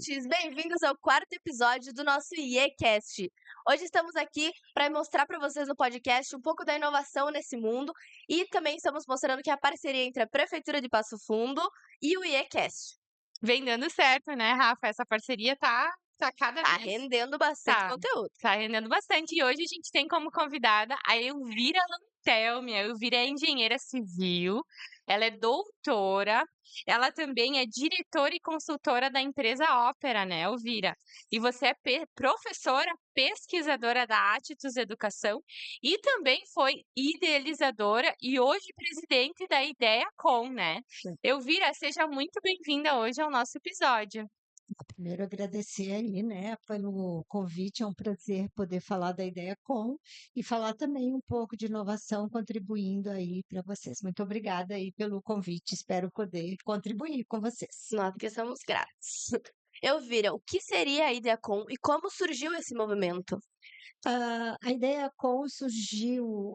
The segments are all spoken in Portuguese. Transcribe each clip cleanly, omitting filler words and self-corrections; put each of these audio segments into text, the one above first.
ouvintes! Bem-vindos ao quarto episódio do nosso IEcast. Hoje estamos aqui para mostrar para vocês no podcast um pouco da inovação nesse mundo e também estamos mostrando que é a parceria entre a Prefeitura de Passo Fundo e o IEcast. Vem dando certo, né, Rafa? Essa parceria tá cada Tá vez rendendo bastante tá, conteúdo. tá rendendo bastante. E hoje a gente tem como convidada a Elvira Lantelme. A Elvira é engenheira civil, ela é doutora, ela também é diretora e consultora da empresa Ópera, né, Elvira? E você é professora, pesquisadora da Atitudes Educação e também foi idealizadora e hoje presidente da IdeaCon, né? Elvira, seja muito bem-vinda hoje ao nosso episódio. Primeiro agradecer aí, né, pelo convite, é um prazer poder falar da IdeaCon e falar também um pouco de inovação, contribuindo aí para vocês. Muito obrigada aí pelo convite, espero poder contribuir com vocês. Nós que somos gratos. Elvira, o que seria a IdeaCon e como surgiu esse movimento? A IdeaCon surgiu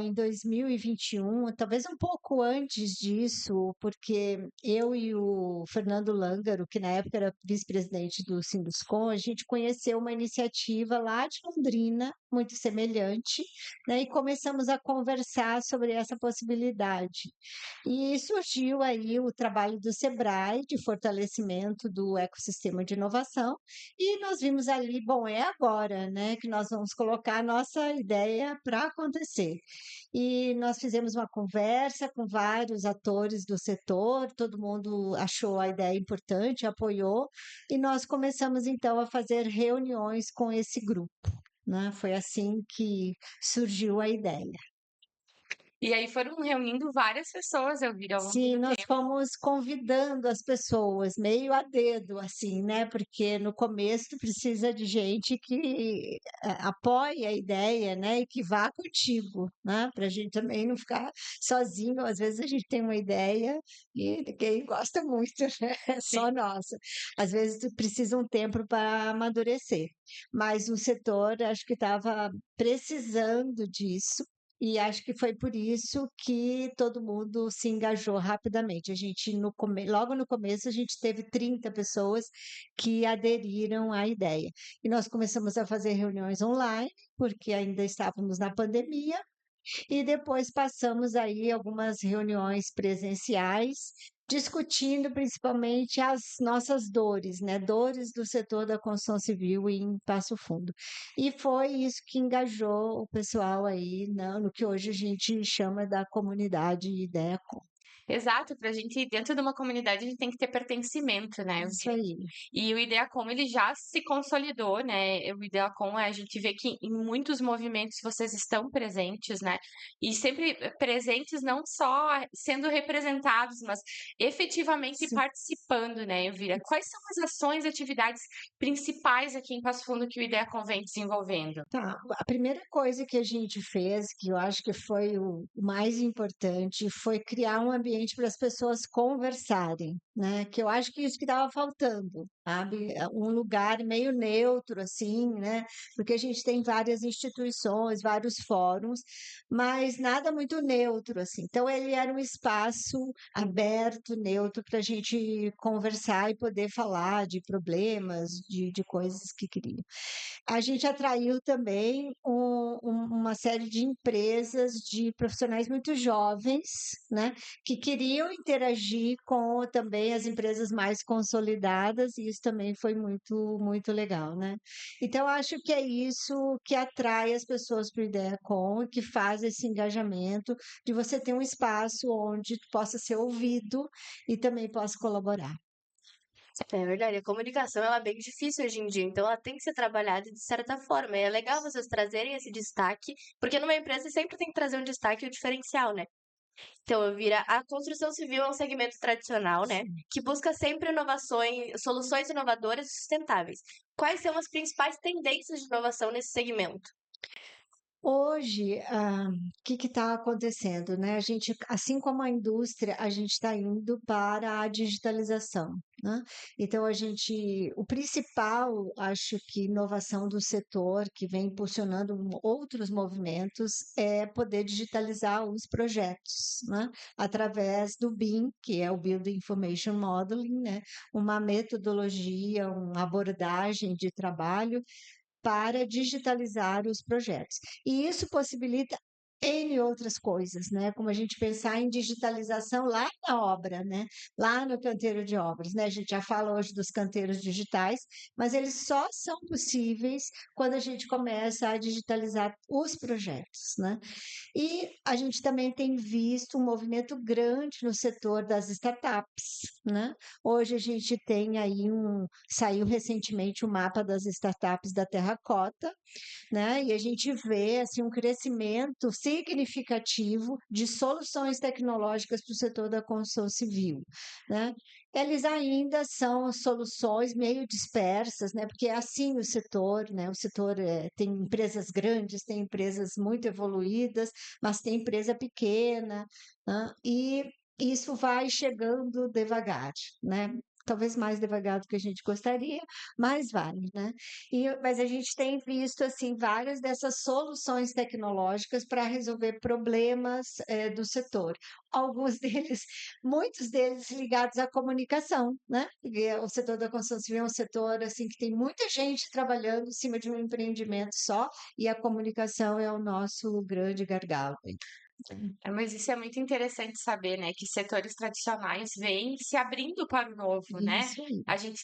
em 2021, talvez um pouco antes disso, porque eu e o Fernando Lângaro, que na época era vice-presidente do Sinduscon, a gente conheceu uma iniciativa lá de Londrina, muito semelhante, né, e começamos a conversar sobre essa possibilidade. E surgiu aí o trabalho do SEBRAE, de fortalecimento do ecossistema de inovação, e nós vimos ali, bom, é agora, né, que nós vamos colocar a nossa ideia para acontecer. E nós fizemos uma conversa com vários atores do setor, todo mundo achou a ideia importante, apoiou, e nós começamos então a fazer reuniões com esse grupo, né? Foi assim que surgiu a ideia. E aí foram reunindo várias pessoas, Elvira, ao longo Sim, do nós tempo. fomos convidando as pessoas, meio a dedo, assim, né? Porque no começo precisa de gente que apoie a ideia, né? E que vá contigo, né? Para a gente também não ficar sozinho. Às vezes a gente tem uma ideia e ninguém gosta muito, né? É Sim. só nossa. Às vezes precisa um tempo para amadurecer. Mas o setor, acho que estava precisando disso. E acho que foi por isso que todo mundo se engajou rapidamente. A gente, logo no começo, a gente teve 30 pessoas que aderiram à ideia. E nós começamos a fazer reuniões online, porque ainda estávamos na pandemia, e depois passamos aí algumas reuniões presenciais, discutindo principalmente as nossas dores, né? Dores do setor da construção civil em Passo Fundo. E foi isso que engajou o pessoal aí, né, no que hoje a gente chama da comunidade IdeaCon. Exato, para a gente, dentro de uma comunidade, a gente tem que ter pertencimento, né, Isso Elvira? aí. E o IdeaCon, ele já se consolidou, né? O IdeaCon, a gente vê que em muitos movimentos vocês estão presentes, né? E sempre presentes, não só sendo representados, mas efetivamente Sim. participando, né, Elvira? Quais são as ações e atividades principais aqui em Passo Fundo que o IdeaCon vem desenvolvendo? Tá, a primeira coisa que a gente fez, que eu acho que foi o mais importante, foi criar um ambiente para as pessoas conversarem, né? Que eu acho que isso que estava faltando, sabe? Um lugar meio neutro, assim, né? Porque a gente tem várias instituições, vários fóruns, mas nada muito neutro, assim. Então, ele era um espaço aberto, neutro, para a gente conversar e poder falar de problemas, de coisas que queriam. A gente atraiu também uma série de empresas, de profissionais muito jovens, né, que queriam interagir com também as empresas mais consolidadas, e isso também foi muito, muito legal, né? Então, acho que é isso que atrai as pessoas para o IdeaCon e que faz esse engajamento de você ter um espaço onde possa ser ouvido e também possa colaborar. É verdade, a comunicação ela é bem difícil hoje em dia, então ela tem que ser trabalhada de certa forma. E é legal vocês trazerem esse destaque, porque numa empresa sempre tem que trazer um destaque e um diferencial, né? Então, Elvira, a construção civil é um segmento tradicional, né? Que busca sempre inovações, soluções inovadoras e sustentáveis. Quais são as principais tendências de inovação nesse segmento? Hoje, o que está acontecendo, né? A gente, assim como a indústria, a gente está indo para a digitalização. né? Então, o principal, acho que inovação do setor que vem impulsionando outros movimentos é poder digitalizar os projetos, né? Através do BIM, que é o Building Information Modeling, né? Uma metodologia, uma abordagem de trabalho para digitalizar os projetos. E isso possibilita N outras coisas, né? Como a gente pensar em digitalização lá na obra, né? Lá no canteiro de obras, né? A gente já fala hoje dos canteiros digitais, mas eles só são possíveis quando a gente começa a digitalizar os projetos, né? E a gente também tem visto um movimento grande no setor das startups, né? Hoje a gente tem aí saiu recentemente o mapa das startups da Terracota, né? E a gente vê assim um crescimento significativo de soluções tecnológicas para o setor da construção civil, né? Eles ainda são soluções meio dispersas, né? Porque é assim o setor, né? O setor tem empresas grandes, tem empresas muito evoluídas, mas tem empresa pequena, né? E isso vai chegando devagar, né? Talvez mais devagar do que a gente gostaria, mas vai, né? Mas a gente tem visto assim várias dessas soluções tecnológicas para resolver problemas do setor. Alguns deles, muitos deles ligados à comunicação, né? Porque o setor da construção civil é um setor assim que tem muita gente trabalhando em cima de um empreendimento só, e a comunicação é o nosso grande gargalo. Mas isso é muito interessante saber, né? Que setores tradicionais vêm se abrindo para o novo, né? Isso aí. A gente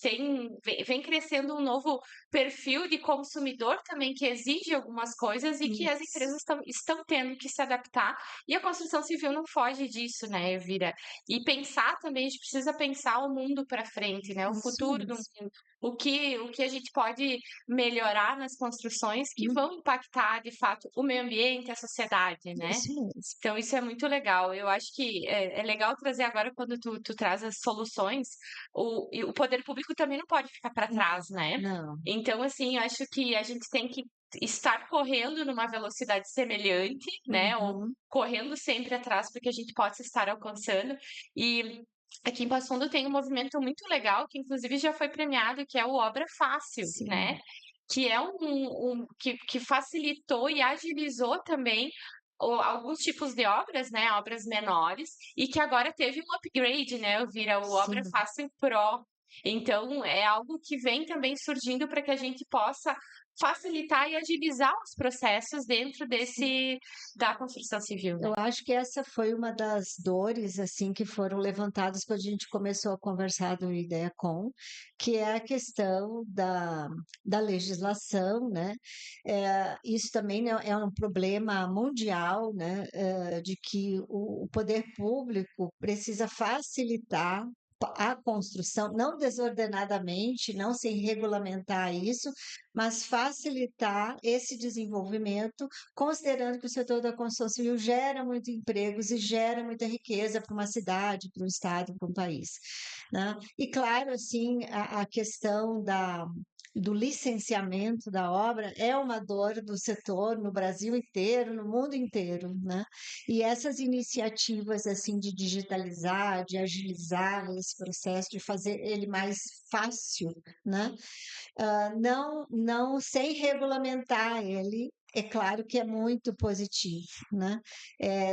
vem crescendo um novo perfil de consumidor também que exige algumas coisas e que as Isso. empresas estão tendo que se adaptar. E a construção civil não foge disso, né, Elvira? E pensar também, a gente precisa pensar o mundo para frente, né? O Isso futuro do mesmo. mundo. O que a gente pode melhorar nas construções que Uhum. vão impactar, de fato, o meio ambiente, a sociedade, né? Isso mesmo. Então, isso é muito legal. Eu acho que é legal trazer agora, quando tu traz as soluções, e o poder público também não pode ficar para trás, né? Não. Então, assim, eu acho que a gente tem que estar correndo numa velocidade semelhante, né? Ou Uhum. correndo sempre atrás para que a gente possa estar alcançando. E aqui em Passo Fundo tem um movimento muito legal, que inclusive já foi premiado, que é o Obra Fácil, né? Sim. Que é que facilitou e agilizou também alguns tipos de obras, né, obras menores, e que agora teve um upgrade, né, vira o Obra Sim. Fácil Pro. Então, é algo que vem também surgindo para que a gente possa facilitar e agilizar os processos dentro da construção civil, né? Eu acho que essa foi uma das dores assim que foram levantadas quando a gente começou a conversar do IDEACON, que é a questão da legislação, né? Isso também né, é um problema mundial, né? De que o poder público precisa facilitar a construção, não desordenadamente, não sem regulamentar isso, mas facilitar esse desenvolvimento, considerando que o setor da construção civil gera muitos empregos e gera muita riqueza para uma cidade, para um estado, para um país, né? E claro, assim, a questão do licenciamento da obra é uma dor do setor no Brasil inteiro, no mundo inteiro, né? E essas iniciativas assim de digitalizar, de agilizar esse processo, de fazer ele mais fácil, né? Não sem regulamentar ele, é claro que é muito positivo, né?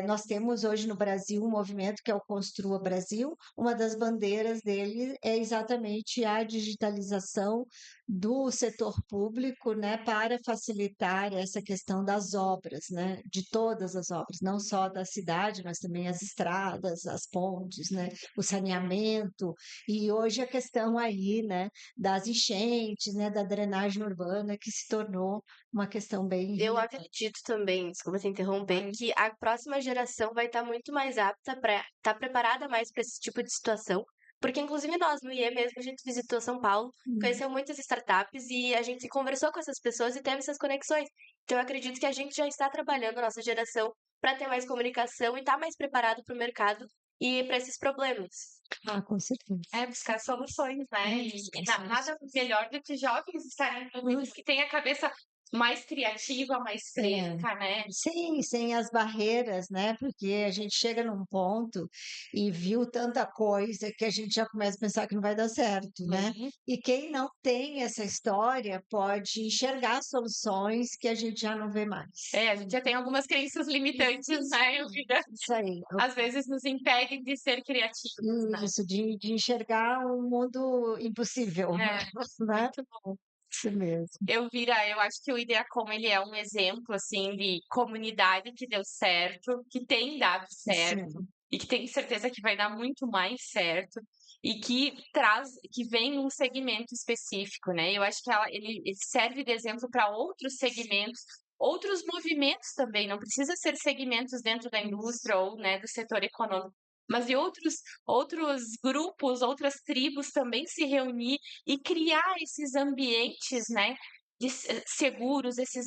Nós temos hoje no Brasil um movimento que é o Construa Brasil, uma das bandeiras dele é exatamente a digitalização do setor público, né, para facilitar essa questão das obras, né, de todas as obras, não só da cidade, mas também as estradas, as pontes, né, o saneamento, e hoje a questão aí, né, das enchentes, né, da drenagem urbana, que se tornou uma questão bem Eu relevante. acredito também, desculpa te interromper, que a próxima geração vai estar muito mais apta para estar preparada mais para esse tipo de situação. Porque, inclusive, nós no IE mesmo, a gente visitou São Paulo, conheceu muitas startups e a gente conversou com essas pessoas e teve essas conexões. Então, eu acredito que a gente já está trabalhando, a nossa geração, para ter mais comunicação e estar mais preparado para o mercado e para esses problemas. Com certeza. É buscar soluções, né? E Buscar nada melhor do que jovens estarem envolvidos que têm a cabeça mais criativa, mais fresca, né? Sim, sem as barreiras, né? Porque a gente chega num ponto e viu tanta coisa que a gente já começa a pensar que não vai dar certo, né? Uhum. E quem não tem essa história pode enxergar soluções que a gente já não vê mais. A gente já tem algumas crenças limitantes, né, Elvira? Isso aí. Às vezes nos impedem de ser criativos, né? Isso, de enxergar um mundo impossível, É, né? muito bom. Isso mesmo. Elvira, eu acho que o Ideacom, ele é um exemplo, assim, de comunidade que deu certo, que tem dado certo, Sim. e que tenho certeza que vai dar muito mais certo, e que vem um segmento específico, né? Eu acho que ele serve de exemplo para outros segmentos, outros movimentos também, não precisa ser segmentos dentro da indústria ou, né, do setor econômico, mas de outros grupos, outras tribos também se reunir e criar esses ambientes, né, seguros, esses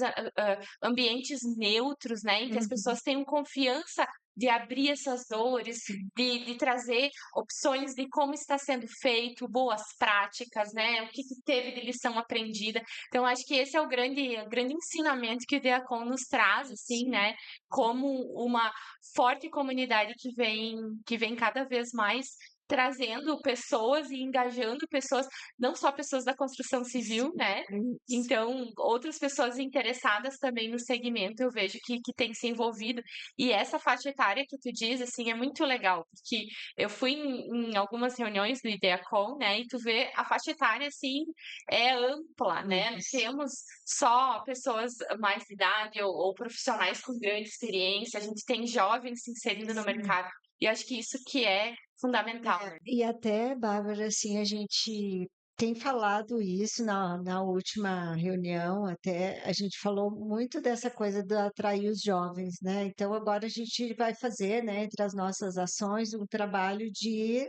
ambientes neutros, né, em que as Uhum. pessoas tenham confiança de abrir essas dores, de trazer opções de como está sendo feito, boas práticas, né, o que teve de lição aprendida. Então, acho que esse é o grande ensinamento que o Deacon nos traz, assim, né, como uma forte comunidade que vem cada vez mais trazendo pessoas e engajando pessoas, não só pessoas da construção civil, né? Isso. Então, outras pessoas interessadas também no segmento, eu vejo que tem se envolvido. E essa faixa etária que tu diz, assim, é muito legal, porque eu fui em algumas reuniões do Ideacom, né? E tu vê a faixa etária, assim, é ampla, né? Não temos só pessoas mais de idade ou profissionais com grande experiência, a gente tem jovens se inserindo no Sim. mercado. E acho que isso que é fundamental. E até, Bárbara, assim, a gente tem falado isso na última reunião, até a gente falou muito dessa coisa de atrair os jovens, né? Então, agora a gente vai fazer, né, entre as nossas ações, um trabalho de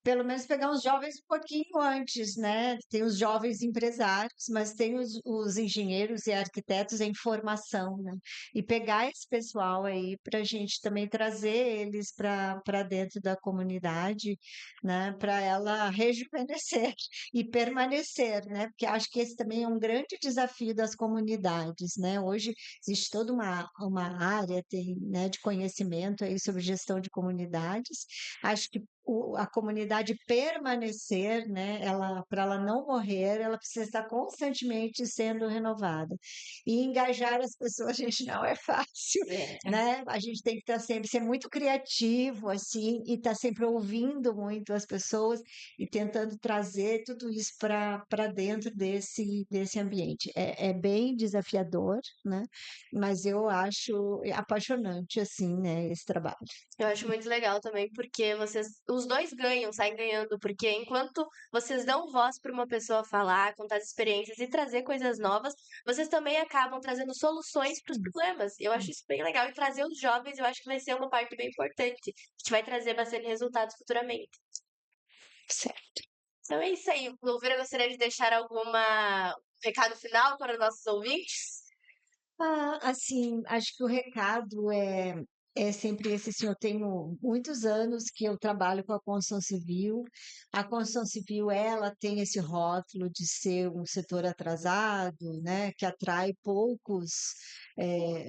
pelo menos pegar os jovens um pouquinho antes, né? Tem os jovens empresários, mas tem os engenheiros e arquitetos em formação, né? E pegar esse pessoal aí para a gente também trazer eles para dentro da comunidade, né? Para ela rejuvenescer e permanecer, né? Porque acho que esse também é um grande desafio das comunidades, né? Hoje existe toda uma área tem, né, de conhecimento aí sobre gestão de comunidades. Acho que a comunidade permanecer, né, ela, para ela não morrer, ela precisa estar constantemente sendo renovada. E engajar as pessoas, gente, não é fácil, né? A gente tem que estar sempre, ser muito criativo, assim, e estar sempre ouvindo muito as pessoas e tentando trazer tudo isso para dentro desse ambiente. É bem desafiador, né? Mas eu acho apaixonante, assim, né, esse trabalho. Eu acho muito legal também, porque os dois ganham, saem ganhando, porque enquanto vocês dão voz para uma pessoa falar, contar as experiências e trazer coisas novas, vocês também acabam trazendo soluções para os problemas. Eu acho isso bem legal. E trazer os jovens, eu acho que vai ser uma parte bem importante, que vai trazer bastante resultados futuramente. Certo. Então é isso aí. Louvira, gostaria de deixar alguma recado final para os nossos ouvintes? Assim, acho que o recado é sempre esse, assim, eu tenho muitos anos que eu trabalho com a construção civil. A construção civil, ela tem esse rótulo de ser um setor atrasado, né, que atrai poucos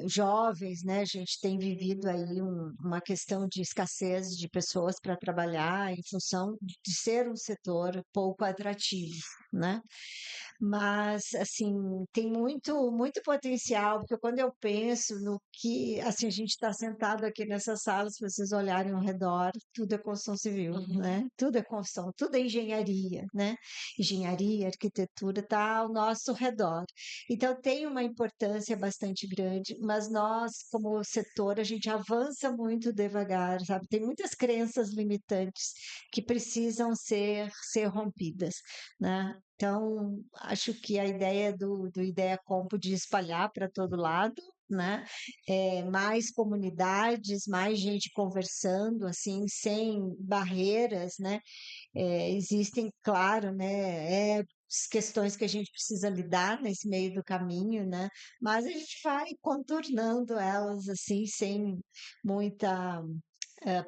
jovens, né? A gente tem vivido aí uma questão de escassez de pessoas para trabalhar em função de ser um setor pouco atrativo, né? Mas, assim, tem muito potencial, porque quando eu penso no que, assim, a gente está sentado aqui nessa sala, se vocês olharem ao redor, tudo é construção civil, né? Tudo é construção, tudo é engenharia, né? Engenharia, arquitetura está ao nosso redor. Então, tem uma importância bastante grande, mas nós, como setor, a gente avança muito devagar, sabe? Tem muitas crenças limitantes que precisam ser rompidas, né? Então, acho que a ideia do Ideia Compo de espalhar para todo lado, né? Mais comunidades, mais gente conversando, assim, sem barreiras, né? Existem, claro, né? Questões que a gente precisa lidar nesse meio do caminho, né? Mas a gente vai contornando elas, assim, sem muita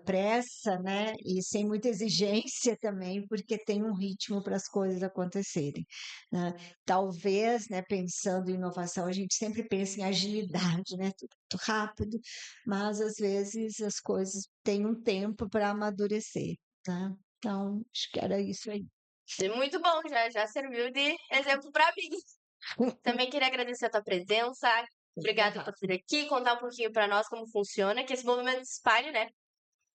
pressa, né? E sem muita exigência também, porque tem um ritmo para as coisas acontecerem, né? Talvez, né, pensando em inovação, a gente sempre pensa em agilidade, né? Tudo muito rápido, mas às vezes as coisas têm um tempo para amadurecer, né? Então, acho que era isso aí. Muito bom, já serviu de exemplo para mim. Também queria agradecer a tua presença. Obrigada por vir aqui, contar um pouquinho para nós como funciona, que esse movimento se espalhe, né?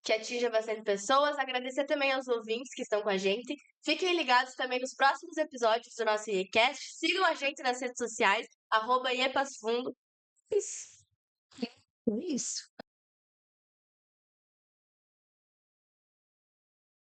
Que atinja bastante pessoas. Agradecer também aos ouvintes que estão com a gente. Fiquem ligados também nos próximos episódios do nosso IECast. Sigam a gente nas redes sociais, @IEPasfundo. É isso.